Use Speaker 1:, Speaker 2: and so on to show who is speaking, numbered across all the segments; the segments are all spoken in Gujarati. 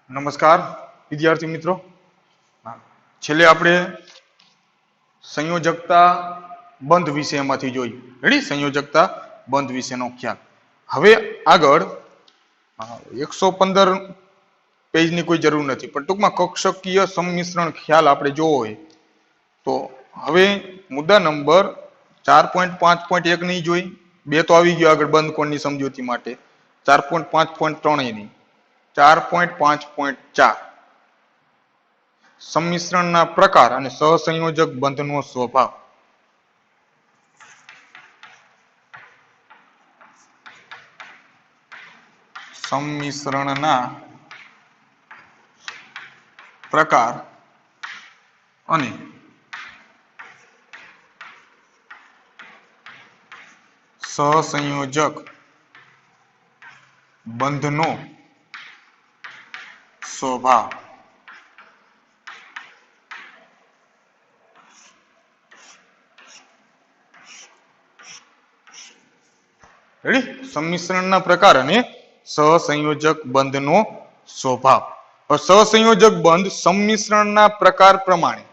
Speaker 1: નમસ્કાર વિદ્યાર્થી મિત્રો. છેલ્લે આપણે સંયોજકતા બંધ વિષયમાંથી જોઈ. રેડી? સંયોજકતા બંધ વિશેનો ખ્યાલ. હવે આગળ 115 પેજની કોઈ જરૂર નથી, પણ ટૂંકમાં કક્ષકીય સંમિશ્રણ ખ્યાલ આપણે જોવો હોય તો હવે મુદ્દા નંબર 4.5.1 નહીં જોઈ, બે તો આવી ગયો આગળ બંધ કોણની સમજૂતી માટે. 4.5.3 નહીં, 4.5.4 સંમિશ્રણના પ્રકાર અને સહસંયોજક બંધનો સ્વભાવ. સંમિશ્રણના પ્રકાર અને સહસંયોજક બંધનો સ્વભાવ. રેડી? સંમિશ્રણના પ્રકાર અને સહસંયોજક બંધનો સ્વભાવ. સહસંયોજક બંધ સંમિશ્રણના પ્રકાર પ્રમાણે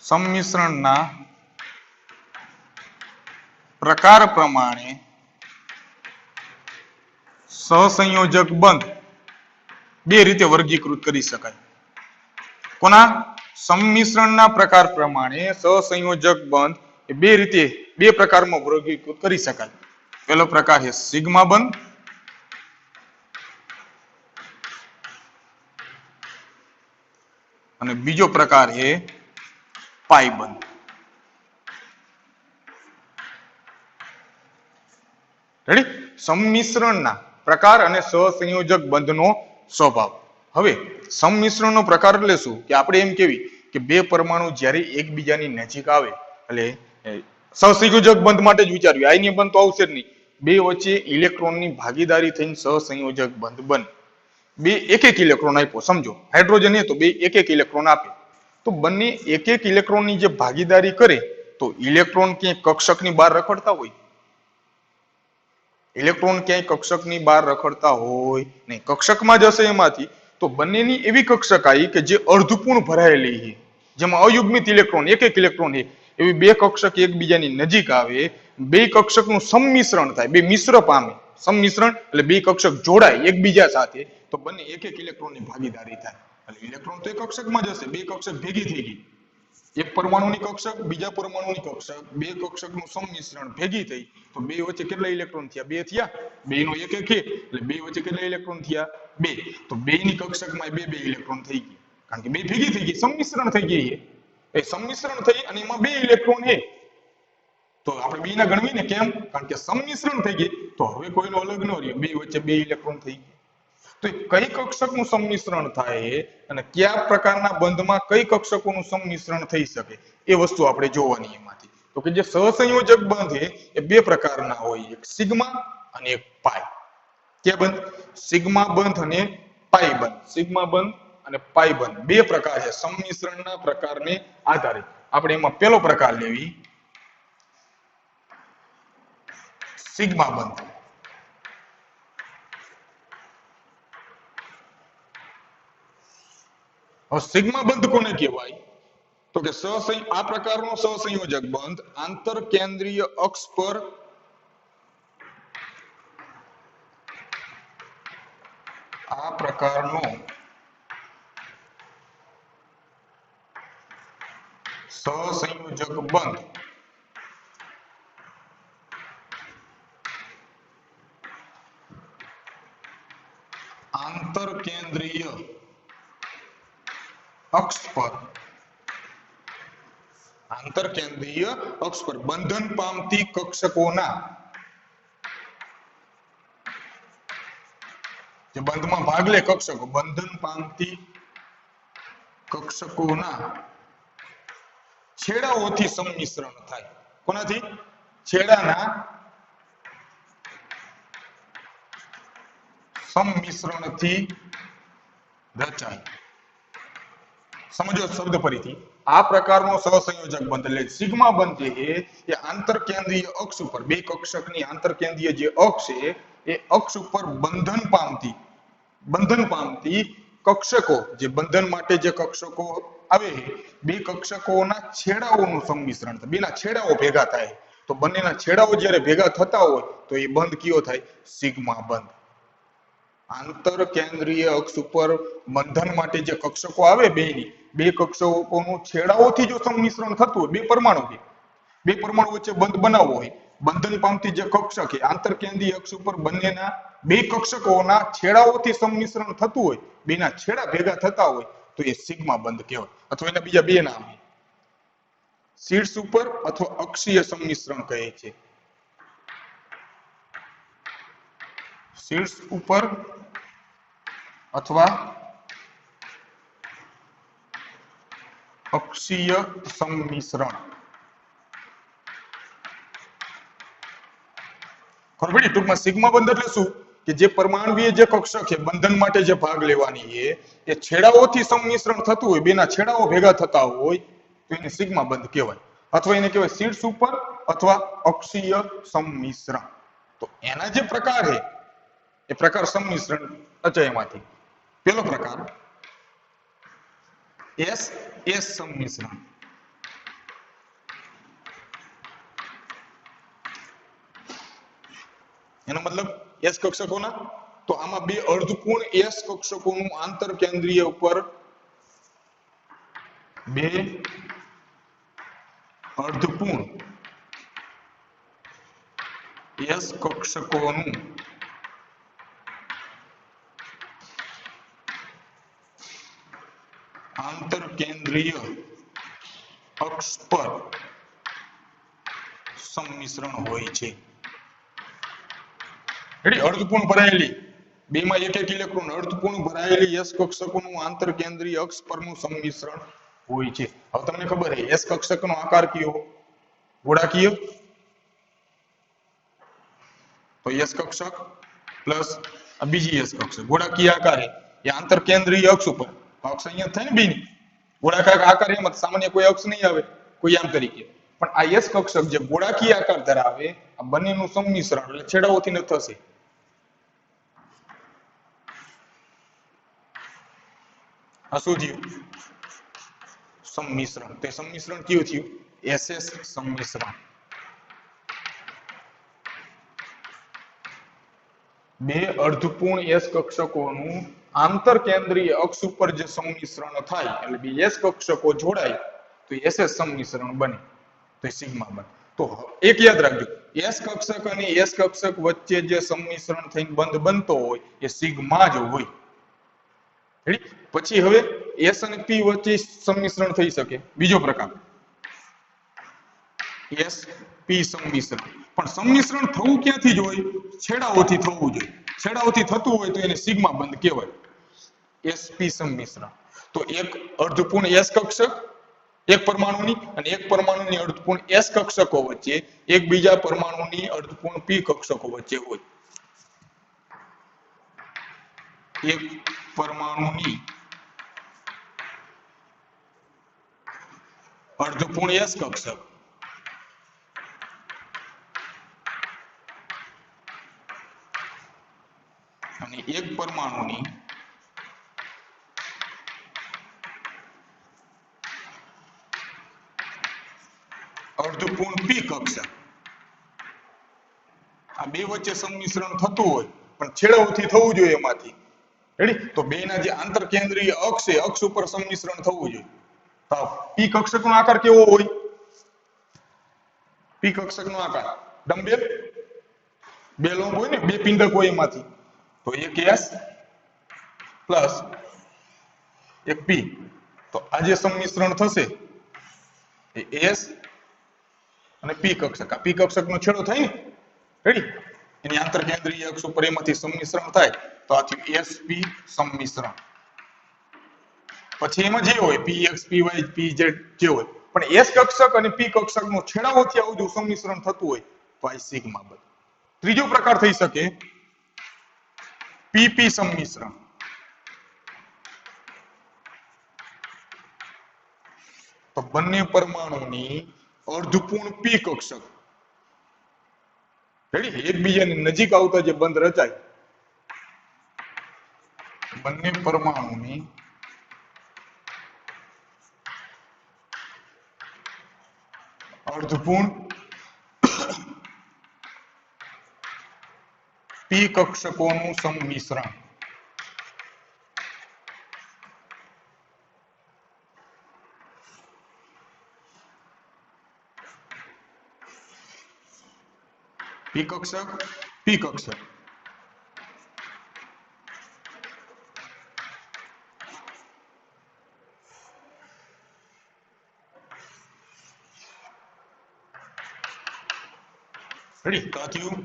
Speaker 1: સંમિશ્રણના પ્રકાર પ્રમાણે સહસંયોજક બંધ બે રીતે વર્ગીકૃત કરી શકાય. કોના? સંમિશ્રણના પ્રકાર પ્રમાણે સહસંયોજક બંધ એ બે પ્રકારમાં વર્ગીકૃત કરી શકાય. પહેલો પ્રકાર છે સિગ્મા બંધ અને બીજો પ્રકાર છે પાઈ બંધ. રેડી? સંમિશ્રણના પ્રકાર અને સહસંયોજક બંધનો સ્વભાવ. હવે સંમિશ્રણનો પ્રકાર એટલે શું? કે આપણે એમ કેવી કે બે પરમાણુ જ્યારે એકબીજાની નજીક આવે એટલે સહસંયોજક બંધ માટે જ વિચાર્યું. આયનીય બંધ તો આવશે જ નહીં. બે વચ્ચે ઇલેક્ટ્રોનની ભાગીદારી થઈને સહસંયોજક બંધ બને. બે એક ઇલેક્ટ્રોન આપ્યો, સમજો હાઇડ્રોજન તો બે એક ઇલેક્ટ્રોન આપે, તો બંને એક ઇલેક્ટ્રોનની જે ભાગીદારી કરે તો ઇલેક્ટ્રોન ક્યાંય કક્ષકની બહાર રખડતા હોય? ઇલેક્ટ્રોન ક્યાંય કક્ષકની બહાર રખડતા હોય નહીં, કક્ષકમાં જ હશે. એમાંથી તો બંનેની એવી કક્ષક આવી કે જે અર્ધપૂર્ણ ભરાયેલી છે, જેમાં અયુગ્મિત ઇલેક્ટ્રોન એક ઇલેક્ટ્રોન છે. એવી બે કક્ષક એકબીજાની નજીક આવે, બે કક્ષકનું સંમિશ્રણ થાય, બે મિશ્ર પામે. સંમિશ્રણ એટલે બે કક્ષક જોડાય એકબીજા સાથે તો બંને એક ઇલેક્ટ્રોનની ભાગીદારી થાય. એટલે ઇલેક્ટ્રોન તો એક કક્ષકમાં જ હશે. બે કક્ષક ભેગી થઈ ગઈ, એક પરમાણુની કક્ષક બીજા પરમાણુની કક્ષક, બે કક્ષકનું સંમિશ્રણ ભેગી થઈ તો બે વચ્ચે કેટલા ઇલેક્ટ્રોન થયા? બે થયા. બે નો એક છે એટલે બે વચ્ચે કેટલા ઇલેક્ટ્રોન થયા? બે. તો બે ની કક્ષકમાં બે ઇલેક્ટ્રોન થઈ ગઈ, કારણ કે બે ભેગી થઈ ગઈ, સંમિશ્રણ થઈ ગઈ છે. એ સંમિશ્રણ થઈ અને એમાં બે ઇલેક્ટ્રોન છે તો આપણે બે ના ગણવી ને. કેમ? કારણ કે સંમિશ્રણ થઈ ગઈ તો હવે કોઈનો અલગ ન રહ્યો, બે વચ્ચે બે ઇલેક્ટ્રોન થઈ ગઈ. તો કઈ કક્ષકનું સંમિશ્રણ થાય અને કયા પ્રકારના બંધમાં કઈ કક્ષકોનું સંમિશ્રણ થઈ શકે એ વસ્તુ આપણે જોવાની એમાંથી. તો કે જે સહસંયોજક બંધ છે એ બે પ્રકારના હોય, એક સિગ્મા અને એક પાઈ. કે બંધ? સિગ્મા બંધ અને પાઈ બંધ. સિગ્મા બંધ અને પાઈ બંધ બે પ્રકાર છે સંમિશ્રણના પ્રકારને આધારે. આપણે એમાં પહેલો પ્રકાર લેવી સિગ્મા બંધ. હવે સિગ્મા બંધ કોને કહેવાય? તો કે આ પ્રકારનો સહસંયોજક બંધ આંતર કેન્દ્રીય અક્ષ પર આ પ્રકારનો સહસંયોજક બંધ આંતર કેન્દ્રીય અક્ષ પર બંધન પામતી કક્ષકોના જે બંધમાં ભાગ લે કક્ષકો, બંધન પામતી કક્ષકોના છેડાઓથી સંમિશ્રણ થાય. કોનાથી? છેડાના સંમિશ્રણથી રચાય. समझो शब्द फरीथी आ प्रकारનો સહસંયોજક બંધ એટલે સિગ્મા બંધ જે છે એ આંતરકેન્દ્રીય અક્ષ ઉપર બે કક્ષકની આંતરકેન્દ્રીય જે અક્ષ છે એ અક્ષ ઉપર બંધન પામતી કક્ષકો જે બંધન માટે જે કક્ષકો આવે બે કક્ષકોના છેડાઓનું સંમિશ્રણ બેના છેડાઓ ભેગા થાય તો બંનેના છેડાઓ જ્યારે ભેગા થતા હોય તો એ બંધ કયો થાય સિગ્મા બંધ આંતરકેન્દ્રીય અક્ષ ઉપર બંધન માટે જે કક્ષકો આવે બે કક્ષકોનું છેડાઓથી જો સંમિશ્રણ થતું હોય બે પરમાણુ વચ્ચે બંધ બનાવવો હોય બંધન પામતી જે કક્ષક છે આંતરકેન્દ્રીય અક્ષ ઉપર બંનેના બે કક્ષકોના છેડાઓથી સંમિશ્રણ થતું હોય બેના છેડા ભેગા થતા હોય તો એ સિગ્મા બંધ કહેવાય અથવા એના બીજા બે નામ છે શીર્ષ ઉપર અથવા અક્ષીય સંમિશ્રણ કહે છે શીર્ષ ઉપર અથવા અક્ષીય સંમિશ્રણ ખબર પડી ટૂંકમાં સિગ્મા બંધ એટલે શું કે જે પરમાણુય જે કક્ષક છે બંધન માટે જે ભાગ લેવાની છે એ છેડાઓથી સંમિશ્રણ થતું હોય બેના છેડાઓ ભેગા થતા હોય તો એને સિગ્મા બંધ કહેવાય અથવા એને કહેવાય શીર્ષ ઉપર અથવા અક્ષીય સંમિશ્રણ તો એના જે પ્રકાર છે એ પ્રકાર સંમિશ્રણ અચયમાંથી પહેલો પ્રકાર એસ સંમિશ્રણ એનો મતલબ એસ કક્ષકોના તો આમાં બે અર્ધપૂર્ણ એસ કક્ષકોનું આંતરકેન્દ્રીય ઉપર બે અર્ધપૂર્ણ એસ કક્ષકોનું આંતરકેન્દ્રીય અક્ષ પર સંમિશ્રણ હોય છે અર્ધપૂર્ણ ભરાયેલી બેમાં એક ઇલેક્ટ્રોન અર્ધપૂર્ણ ભરાયેલી એસ કક્ષકોનું આંતરકેન્દ્રીય અક્ષ પરનું સંમિશ્રણ હોય છે હવે તમને ખબર છે એસ કક્ષકનો આકાર કયો ગોળાકીય તો એસ કક્ષક પ્લસ બીજી એસ કક્ષક ગોળાકીય આકાર એ આંતરકેન્દ્રીય અક્ષ ઉપર અક્ષ અહીંયા થાય ને બેની ગોળાકાર આકાર એમાં સામાન્ય કોઈ અક્ષ નહીં આવે કોઈ આમ તરીકે પણ આ એસ કક્ષક જે ગોળાકીય આકાર ધરાવે આ બંનેનું સંમિશ્રણ એટલે છેડાઓથી ન થશે આ શું થયું સંમિશ્રણ તે સંમિશ્રણ કયું થયું એસએસ સંમિશ્રણ બે અર્ધપૂર્ણ એસ કક્ષકોનું આંતરકેન્દ્રીય અક્ષ ઉપર જે સંમિશ્રણ થાય એટલે બે એસ કક્ષકો જોડાય તો એસએસ સંમિશ્રણ બને તો સિગ્મા બને તો એક યાદ રાખજો એસ કક્ષક અને એસ કક્ષક વચ્ચે જે સંમિશ્રણ થઈને બંધ બનતો હોય એ સિગ્મા જ હોય પછી હવે એસ અને પી વચ્ચે સંમિશ્રણ થઈ શકે બીજો પ્રકાર એસ પી સંમિશ્રણ પણ સંમિશ્રણ થવું ક્યાંથી જ હોય છેડાઓથી થવું જોઈએ છેડાઓથી થતું હોય તો એને સિગ્મા બંધ કહેવાય એસપી સંમિશ્રણ તો એક અર્ધપૂર્ણ એસ કક્ષક એક પરમાણુની અને એક પરમાણુની અર્ધપૂર્ણ એસ કક્ષકો વચ્ચે એક બીજા પરમાણુની અર્ધપૂર્ણ પી કક્ષકો વચ્ચે હોય એક પરમાણુની અર્ધપૂર્ણ એસ કક્ષક અને એક પરમાણુની અર્ધપૂર્ણ પી કક્ષક આ બે વચ્ચે સંમિશ્રણ થતું હોય પણ છેડાઓથી થવું જોઈએ એમાંથી રેડી તો બેના જે આંતરકેન્દ્રીય અક્ષ છે અક્ષ ઉપર સંમિશ્રણ થવું જોઈએ તો પી કક્ષકનો આકાર કેવો હોય પી કક્ષકનો આકાર ડમ્બેલ બે લોંબ હોય ને બે પિંડક હોય એમાંથી તો એક એસ પ્લસ એક પી તો આ જે સંમિશ્રણ થશે એ એસ અને પી કક્ષક આ પી કક્ષકનો છેડો થાય ને રેડી એની આંતરકેન્દ્રીય અક્ષ ઉપર એમાંથી સંમિશ્રણ થાય તો આ થયું એસપી સંમિશ્રણ પછી એમાં જે હોય પીએક્સ પીવાય પીઝેડ જે હોય પણ એસ કક્ષક અને પી કક્ષકનો છેડાઓથી આવું જો સંમિશ્રણ થતું હોય તો આ સિગ્મા બને ત્રીજો પ્રકાર થઈ શકે પીપી સંમિશ્રણ તો બંને પરમાણુની અર્ધપૂર્ણ પી કક્ષક રેડી એકબીજાની નજીક આવતા જે બંધ રચાય બંને પરમાણુની અર્ધપૂર્ણ પી કક્ષકોનું સંમિશ્રણ પી કક્ષક રેડી તો થયું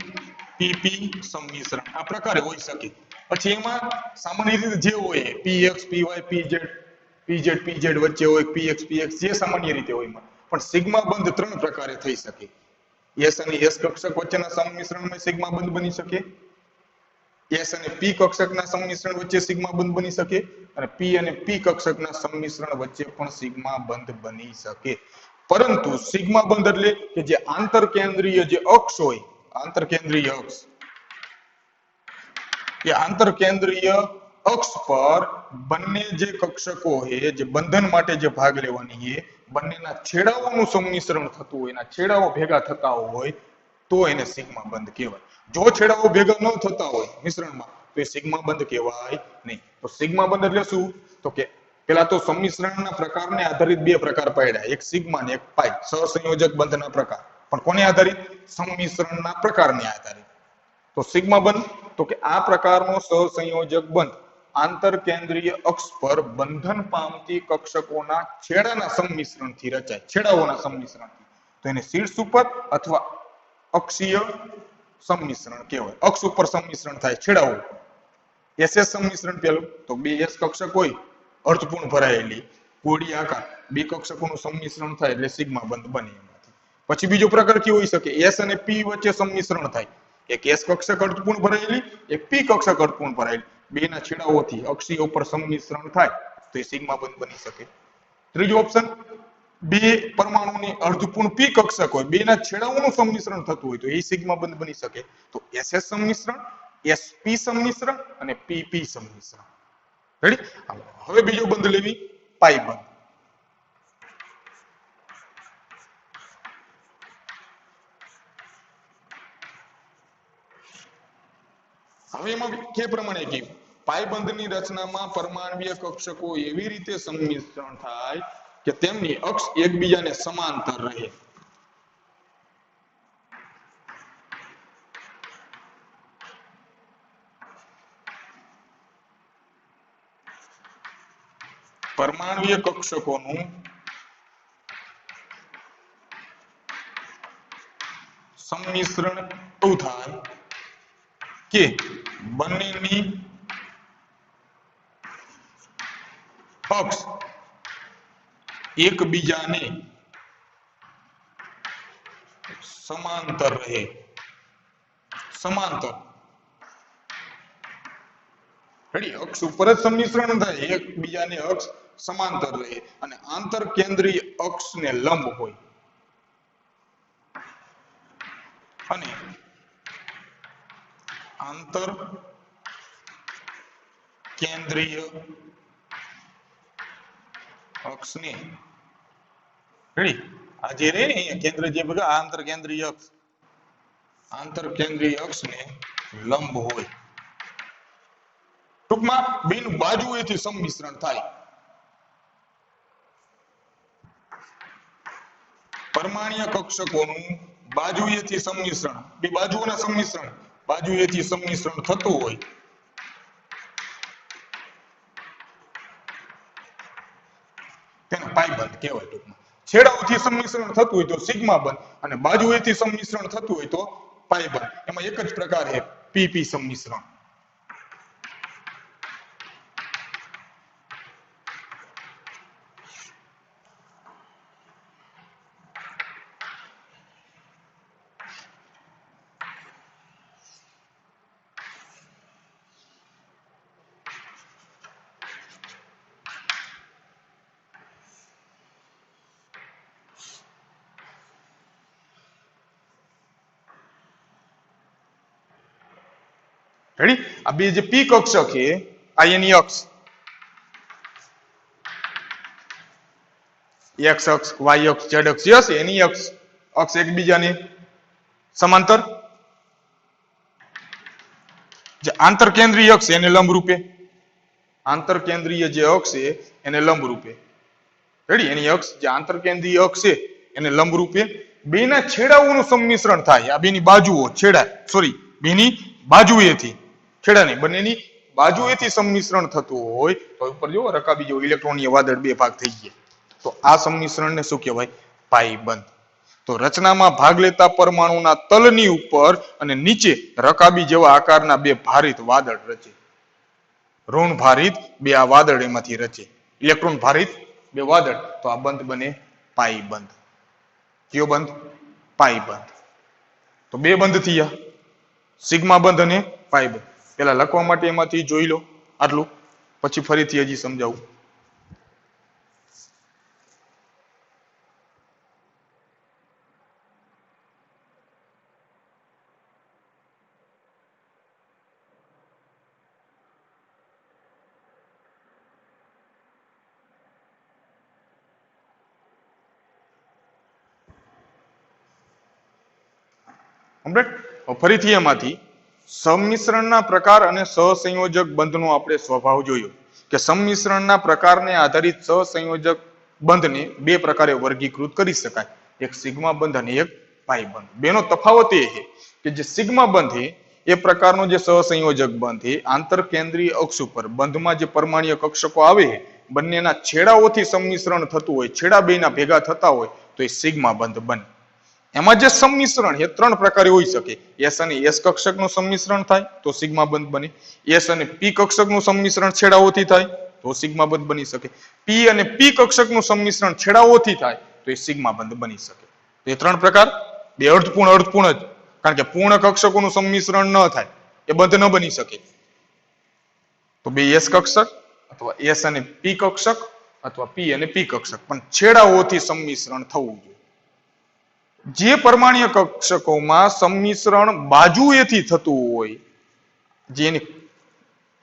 Speaker 1: પીપી સંમિશ્રણ આ પ્રકારે હોઈ શકે પછી એમાં સામાન્ય રીતે જે હોય પીએક્સ પીવાય પીઝેડ વચ્ચે હોય પીએક્સ જે સામાન્ય રીતે હોય પણ સિગ્મા બંધ ત્રણ પ્રકારે થઈ શકે એસ અને એસ કક્ષક વચ્ચેના સંમિશ્રણમાં સિગ્મા બંધ બની શકે એસ અને પી કક્ષકના સંમિશ્રણ વચ્ચે સિગ્મા બંધ બની શકે અને પી અને પી કક્ષકના સંમિશ્રણ વચ્ચે પણ સિગ્મા બંધ બની શકે પરંતુ સિગ્મા બંધ એટલે કે જે આંતરકેન્દ્રીય જે અક્ષ હોય આંતરકેન્દ્રીય અક્ષ એ આંતરકેન્દ્રીય અક્ષ પર બંને જે કક્ષકો છે જે બંધન માટે જે ભાગ લેવાની છે બંનેના છેડાઓનું સંમિશ્રણ થતું હોય એના છેડાઓ ભેગા થતા હોય તો એને સિગ્મા બંધ કહેવાય જો છેડાઓ ભેગા ન થતા હોય મિશ્રણમાં તો એ સિગ્મા બંધ કહેવાય નહીં તો સિગ્મા બંધ એટલે શું તો કે પેલા તો સંમિશ્રણના પ્રકારને આધારિત બે પ્રકાર પાડ્યા એક સિગ્મા ને એક પાઈ સહસંયોજક બંધના પ્રકાર પણ કોને આધારિત સંમિશ્રણના પ્રકારને આધારિત તો સિગ્મા બંધ તો કે આ પ્રકારનો સહસંયોજક બંધ આંતરકેન્દ્રીય અક્ષ પર બંધન પામતી કક્ષકોના છેડાના સંમિશ્રણથી રચાય છેડાઓના સંમિશ્રણથી તો એને શીર્ષ ઉપર અથવા અક્ષીય સંમિશ્રણ કહેવાય અક્ષ ઉપર સંમિશ્રણ થાય છેડાઓ એસ સંમિશ્રણ પેલું તો બે એસ કક્ષક હોય અર્થપૂર્ણ ભરાયેલી કોડી આકાર બે કક્ષકોનું સંમિશ્રણ થાય એટલે સિગ્મા બંધ બને એમાંથી પછી બીજો પ્રકાર કેવો હોઈ શકે એસ અને પી વચ્ચે સંમિશ્રણ થાય એક એસ કક્ષક અર્થપૂર્ણ ભરાયેલી એક પી કક્ષક અર્થપૂર્ણ ભરાયેલી બેના છેડાઓથી અક્ષીય ઉપર સંમિશ્રણ થાય તો એ સિગ્મા બંધ બની શકે ત્રીજો ઓપ્શન બે પરમાણુની અર્ધપૂર્ણ પી કક્ષક હોય બેના છેડાઓનું સંમિશ્રણ થતું હોય તો એ સિગ્મા બંધ બની શકે તો એસએસ સંમિશ્રણ એસપી સંમિશ્રણ અને પીપી સંમિશ્રણ રેડી હવે બીજો બંધ લેવી પાઈ બંધ હવે એમાં કે પ્રમાણે કે પાયબંધની રચનામાં પરમાણ્વીય કક્ષકો એવી રીતે સંમિશ્રણ થાય કે તેમની અક્ષ એકબીજાને સમાંતર રહે પરમાણ્વીય કક્ષકોનું સંમિશ્રણ એવું થાય કે બંનેની અક્ષ એકબીજાને સમાંતર રહે સમાંતર રેડી અક્ષ ઉપર જ સંમિશ્રણ થાય એકબીજાને અક્ષ સમાંતર રહે અને આંતર કેન્દ્રીય અક્ષને લંબ હોય અને આંતર કેન્દ્રીય અક્ષને રેડી આ જે રે ને કેન્દ્ર જે બધા આંતર કેન્દ્રીય અક્ષને લંબ હોય ટૂંકમાં બેનું બાજુએથી સંમિશ્રણ થાય પરમાણ્વીય કક્ષકોનું બાજુએથી સંમિશ્રણ બે બાજુઓના સંમિશ્રણ બાજુએથી સંમિશ્રણ થતું હોય તેને પાયબંધ કહેવાય ટૂંકમાં છેડાઓથી સંમિશ્રણ થતું હોય તો સિગ્મા બંધ અને બાજુએથી સંમિશ્રણ થતું હોય તો પાયબંધ એમાં એક જ પ્રકાર છે પીપી સંમિશ્રણ રેડી? આ બે જે પી કક્ષક છે આ એની અક્ષ એક્સ અક્ષ વાય અક્ષ ઝેડ અક્ષ જે હશે એની અક્ષ એકબીજાની સમાંતર, જે આંતરકેન્દ્રીય અક્ષ એને લંબ રૂપે, આંતરકેન્દ્રીય જે અક્ષ છે એને લંબ રૂપે, રેડી? એની અક્ષ જે આંતરકેન્દ્રીય અક્ષ છે એને લંબ રૂપે બેના છેડાઓનું સંમિશ્રણ થાય, આ બેની બાજુઓ છેડા બેની બાજુએથી, છેડા નહીં બંનેની બાજુએથી સંમિશ્રણ થતું હોય તો ઉપર જો રકાબી જો ઇલેક્ટ્રોનીય વાદળ બે ભાગ થઈ ગયા, તો આ સંમિશ્રણને શું કહેવાય? પાઈબંધ. તો રચનામાં ભાગ લેતા પરમાણુના તલની ઉપર અને નીચે રકાબી જેવા આકારના બે ભારિત વાદળ રચે, ઋણ ભારિત બે આ વાદળ એમાંથી રચે, ઇલેક્ટ્રોન ભારિત બે વાદળ, તો આ બંધ બને પાઈબંધ. કયો બંધ? પાઈબંધ. તો બે બંધ થયા, સિગ્મા બંધ અને પાઈબંધ. પેલા લખવા માટે એમાંથી જોઈ લો આટલું, પછી ફરીથી હજી સમજાવું. ફરીથી એમાંથી સંમિશ્રણના પ્રકાર અને સહસંયોજક બંધનો આપણે સ્વભાવ જોયો કે સંમિશ્રણના પ્રકારને આધારિત સહસંયોજક બંધને બે પ્રકારે વર્ગીકૃત કરી શકાય, એક સિગ્મા બંધ અને એક પાઈ બંધ. બેનો તફાવત એ છે કે જે સિગ્મા બંધ છે એ પ્રકારનો જે સહસંયોજક બંધ છે આંતરકેન્દ્રીય અક્ષ ઉપર બંધમાં જે પરમાણ્વીય કક્ષકો આવે છે બંનેના છેડાઓથી સંમિશ્રણ થતું હોય, છેડા બેના ભેગા થતા હોય તો એ સિગ્મા બંધ બને. એમાં જે સંમિશ્રણ એ ત્રણ પ્રકારે હોઈ શકે, એસ અને એસ કક્ષકનું સંમિશ્રણ થાય તો સિગ્મા બંધ બને, એસ અને પી કક્ષકનું સંમિશ્રણ છેડાઓથી થાય તો સિગ્મા બંધ બની શકે, પી અને પી કક્ષકનું સંમિશ્રણ છેડાઓથી થાય તો એ સિગ્મા બંધ બની શકે. એ ત્રણ પ્રકાર, બે અર્ધપૂર્ણ જ, કારણ કે પૂર્ણ કક્ષકોનું સંમિશ્રણ ન થાય એ બંધ ન બની શકે. તો બે એસ કક્ષક અથવા એસ અને પી કક્ષક અથવા પી અને પી કક્ષક, પણ છેડાઓથી સંમિશ્રણ થવું જોઈએ. જે પરમાણ્વીય કક્ષકોમાં સંમિશ્રણ બાજુએથી થતું હોય, જેની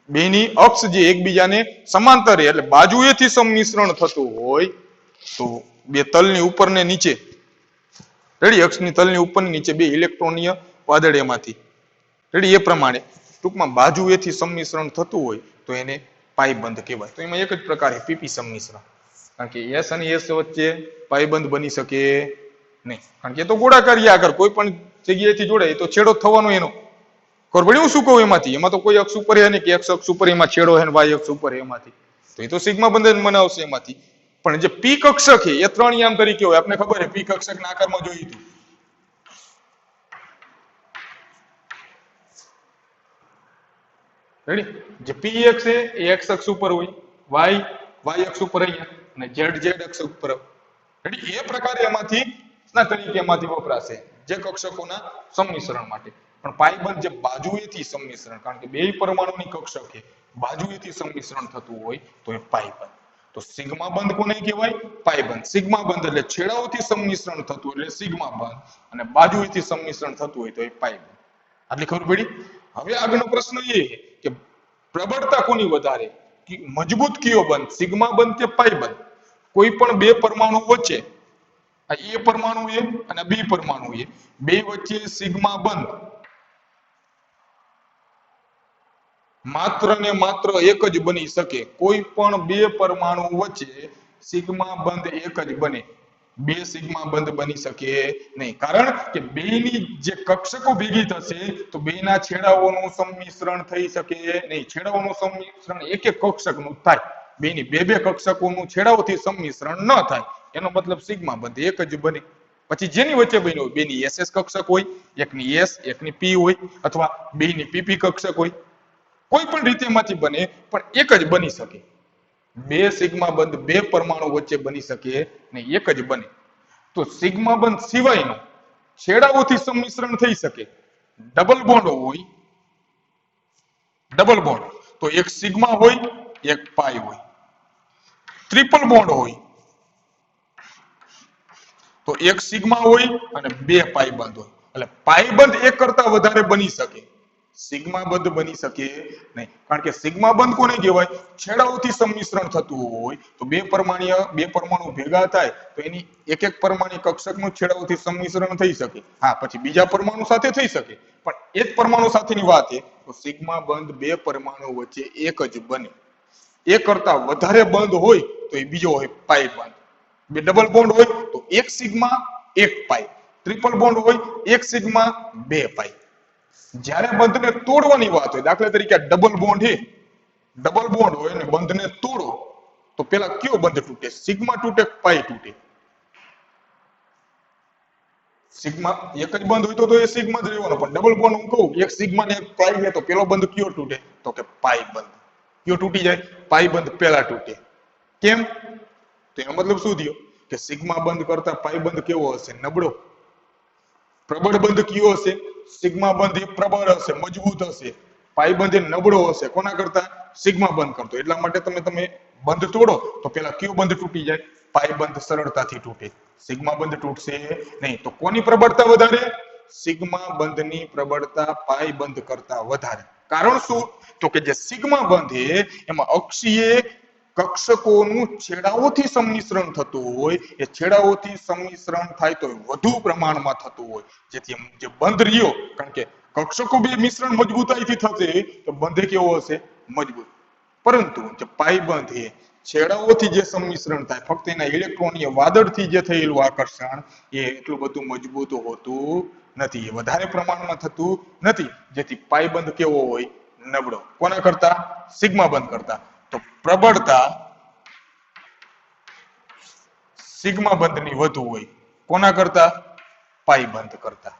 Speaker 1: બેની અક્ષ જે એકબીજાને સમાંતર એટલે બાજુએથી સંમિશ્રણ થતું હોય તો બે તલની ઉપર ને નીચે, રેડી? અક્ષની તલની ઉપર ને નીચે બે ઇલેક્ટ્રોનીય વાદળ એમાંથી, રેડી? એ પ્રમાણે ટૂંકમાં બાજુએથી સંમિશ્રણ થતું હોય તો એને પાઈબંધ કહેવાય. તો એમાં એક જ પ્રકાર છે પીપી સંમિશ્રણ, કારણ કે એસ અને એસ વચ્ચે પાઈબંધ બની શકે નહીં, કારણ કે એ તો ગોળાકારી આગળ કોઈ પણ જગ્યાએથી જોડાય તો છેડો થવાનો એનો. ખબર પડી હું શું કહું? એમાં તો કોઈ અક્ષ ઉપર હે ને કે એક્સ અક્ષ ઉપર એમાં છેડો હે ને વાય અક્ષ ઉપર એમાંથી, તો એ તો સિગ્મા બંધ જ બનાવશે એમાંથી. પણ જે પી કક્ષક છે એ ત્રણ યામ તરીકે હોય, આપણે ખબર છે પી કક્ષક ના આકારમાં જોયું હતું. રેડી? જે પી એક્સ છે એ એક્સ અક્ષ ઉપર હોય, વાય અક્ષ ઉપર અહીંયા અને ઝેડ અક્ષ ઉપર. રેડી? એ પ્રકારે એમાંથી તરીકે એમાંથી વપરાશે જે કક્ષકોના સંમિશ્રણ માટે. પણ પાઈબંધ જે બાજુએથી સંમિશ્રણ, કારણ કે બે પરમાણુની કક્ષક છે બાજુએથી સંમિશ્રણ થતું હોય તો એ પાઈબંધ. તો સિગ્મા બંધ કોને કહેવાય? પાઈબંધ. સિગ્મા બંધ એટલે છેડાઓથી સંમિશ્રણ થતું એટલે સિગ્મા બંધ, અને બાજુએથી સંમિશ્રણ થતું હોય તો એ પાઈબંધ. આટલી ખબર પડી? હવે આગળનો પ્રશ્ન એ કે પ્રબળતા કોની વધારે, મજબૂત કયો બંધ, સિગ્મા બંધ કે પાઈબંધ? કોઈ પણ બે પરમાણુ વચ્ચે, આ એ પરમાણુ એ અને બી પરમાણુ એ, બે વચ્ચે સિગ્મા બંધ માત્ર ને માત્ર એક જ બની શકે. કોઈ પણ બે પરમાણુ વચ્ચે સિગ્મા બંધ એક જ બને, બે સિગ્મા બંધ બની શકે નહીં, કારણ કે બેની જે કક્ષકો ભેગી થશે તો બેના છેડાઓનું સંમિશ્રણ થઈ શકે નહીં. છેડાઓનું સંમિશ્રણ એક એક કક્ષકનું થાય, બેની બે કક્ષકોનું છેડાઓથી સંમિશ્રણ ન થાય, એનો મતલબ સિગ્મા બંધ એક જ બને. પછી જેની વચ્ચે બન્યો હોય, બેની એસ કક્ષક હોય, એકની એસ એકની પી હોય, અથવા બેની પીપી કક્ષક હોય, કોઈ પણ રીતે એમાંથી બને પણ એક જ બની શકે. બે સિગ્મા બંધ બે પરમાણુ વચ્ચે બની શકે નહીં, એક જ બને. તો સિગ્મા બંધ સિવાયનો છેડાઓથી સંમિશ્રણ થઈ શકે. ડબલ બોન્ડ હોય, ડબલ બોન્ડ તો એક સિગ્મા હોય એક પાઈ હોય. ટ્રિપલ બોન્ડ હોય તો એક સિગ્મા હોય અને બે પાઈબંધ હોય. એટલે પાઈબંધ એક કરતા વધારે બની શકે, સિગ્મા બંધ બની શકે નહીં, કારણ કે સિગ્મા બંધ કોને કહેવાય? છેડાઓથી સંમિશ્રણ થતું હોય તો બે પરમાણુ ભેગા થાય તો એની એક એક પરમાણુ કક્ષકનું છેડાઓથી સંમિશ્રણ થઈ શકે. હા, પછી બીજા પરમાણુ સાથે થઈ શકે, પણ એક પરમાણુ સાથેની વાત એ તો સિગ્મા બંધ બે પરમાણુ વચ્ચે એક જ બને. એક કરતા વધારે બંધ હોય તો એ બીજો હોય પાઈ બંધ. બે ડબલ બોન્ડ હોય તો એક સિગ્મા એક પાઈ, ટ્રિપલ બોન્ડ હોય એક સિગ્મા બે પાઈ. જ્યારે બંધને તોડવાની વાત હોય, દાખલા તરીકે ડબલ બોન્ડ છે, ડબલ બોન્ડ હોય અને બંધને તોડો તો પેલા કયો બંધ તૂટે? સિગ્મા તૂટે, પાઈ તૂટે? સિગ્મા એક જ બંધ હોય તો એ સિગ્મા જ રહેવાનો, પણ ડબલ બોન્ડ હું કહું એક સિગ્મા ને એક પાઈ છે તો પેલો બંધ કયો તૂટે? તો કે પાઈ બંધ. કયો તૂટી જાય? પાઈ બંધ પેલા તૂટે. કેમ? તો એનો મતલબ શું થયો કે સિગ્મા બંધ કરતા પાઈ બંધ કેવો હશે? નબળો. પ્રબળ બંધ કયો હશે? સિગ્મા બંધ એ પ્રબળ હશે, મજબૂત હશે. પાઈ બંધ એ નબળો હશે, કોના કરતા? સિગ્મા બંધ કરતો. એટલા માટે તમે બંધ તોડો તો પેલા કયો બંધ તૂટી જાય? પાઈ બંધ સરળતાથી તૂટે. સિગ્મા બંધ તૂટશે નહીં. તો કોની પ્રબળતા વધારે? સિગ્મા બંધની પ્રબળતા પાઈ બંધ કરતા વધારે. કારણ શું? તો કે જે સિગ્મા બંધ છે એમાં અક્ષીય કક્ષકોનું છેડાઓથી સંમિશ્રણ થતું હોય, એ છેડાઓથી સંમિશ્રણ થાય તો વધુ પ્રમાણમાં થતું હોય, જેથી જે બંધ રહ્યો, કારણ કે કક્ષકો બે મિશ્રણ મજબૂતાઈથી થશે તો બંધ કેવો હશે? મજબૂત. પરંતુ જે પાઈ બંધ છે છેડાઓથી જે સંમિશ્રણ થાય, ફક્ત એના ઇલેક્ટ્રોનીય વાદળથી જે થયેલું આકર્ષણ એ એટલું બધું મજબૂત હોતું નથી, એ વધારે પ્રમાણમાં થતું નથી, જેથી પાઈ બંધ કેવો હોય? નબળો. કોના કરતા? સિગ્મા બંધ કરતા. તો પ્રબળતા સિગ્મા બંધની વધુ હોય, કોના કરતા? પાઈ બંધ કરતા.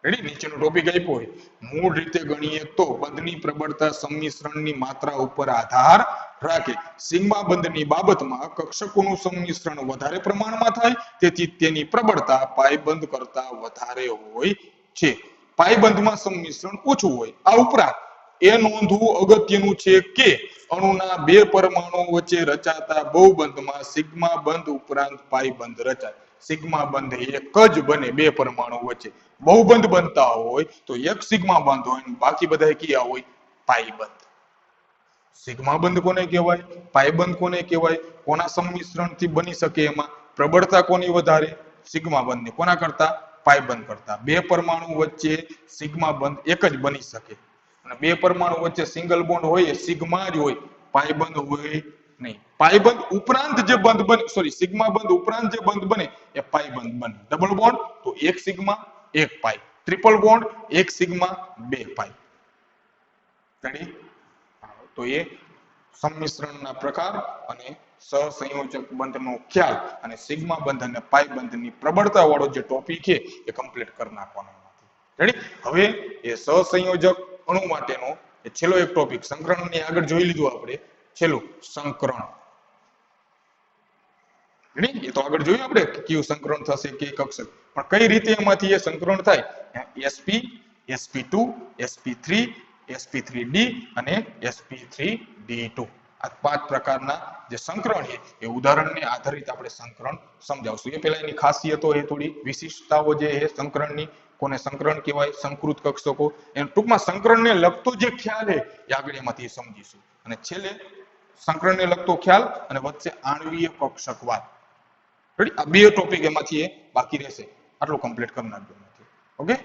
Speaker 1: રેડી? નીચેનો ટોપિક આપ્યો હોય, મૂળ રીતે ગણીએ તો બંધની પ્રબળતા સંમિશ્રણની માત્રા ઉપર આધાર રાખે. સિગ્મા બંધની બાબતમાં કક્ષકોનું સંમિશ્રણ વધારે પ્રમાણમાં થાય, તેથી તેની પ્રબળતા પાઈ બંધ કરતા વધારે હોય છે. પાઈ બંધમાં સંમિશ્રણ ઓછું હોય. આ ઉપરાંત એ નોંધવું અગત્યનું છે કે અણુના બે પરમાણુ વચ્ચે રચાતા બહુબંધમાં સિગ્મા બંધ ઉપરાંત પાઈ બંધ રચાય. સિગ્મા બંધ એક જ બને બે પરમાણુ વચ્ચે. બહુબંધ બનતા હોય તો એક સિગ્મા બંધ હોય, બાકી બધા કયા હોય? પાઈ બંધ. સિગ્મા બંધ કોને કહેવાય? પાઈ બંધ કોને કહેવાય? કોના સંમિશ્રણથી બની શકે? એમાં પ્રબળતા કોની વધારે? સિગ્મા બંધની. કોના કરતા? પાઈ બંધ કરતા. બે પરમાણુ વચ્ચે સિગ્મા બંધ એક જ બની શકે, અને બે પરમાણુ વચ્ચે સિંગલ બોન્ડ હોય એ સિગ્મા જ હોય, પાઈ બંધ હોય નહીં. પાઈ બંધ ઉપરાંત જે બંધ બને, સોરી, સિગ્મા બંધ ઉપરાંત જે બંધ બને એ પાઈ બંધ બને. ડબલ બોન્ડ તો એક સિગ્મા એક પાઈ, ટ્રિપલ બોન્ડ એક સિગ્મા બે પાઈ. રેડી? તો એ સંમિશ્રણના પ્રકાર અને સહસંયોજક બંધનો ખ્યાલ અને સિગ્મા બંધ અને પાઈ બંધની પ્રબળતા વાળો જે ટોપિક છે એ કમ્પ્લીટ કરી નાખવાનો. રેડી? હવે એ સહસંયોજક અણુ માટેનો એ છેલ્લો એક ટોપિક, સંકરણની આગળ જોઈ લીધું આપણે, છેલ્લું સંકરણ. રેડી? એ તો આગળ જોયું આપણે કયું સંકરણ થશે, કે કક્ષક, પણ કઈ રીતે એમાંથી એ સંકરણ થાય? sp sp2 sp3 sp3d અને sp3d2 આ પાંચ પ્રકારના જે સંકરણ છે એ ઉદાહરણને આધારિત આપણે સંકરણ સમજાવશું. એ પહેલા એની ખાસિયતો, એ થોડી વિશિષ્ટતાઓ જે છે સંકરણની, કોને સંકરણ કહેવાય, સંકૃત કક્ષકો, એમ ટૂંકમાં સંકરણને લગતો જે ખ્યાલ છે એ આગળ એમાંથી સમજીશું. અને છેલ્લે સંકરણને લગતો ખ્યાલ અને વચ્ચે આણ્વીય કક્ષકવાદ. રેડી? આ બે ટોપિક એમાંથી એ બાકી રહેશે. આટલું કમ્પ્લીટ કરી નાખજો. ઓકે?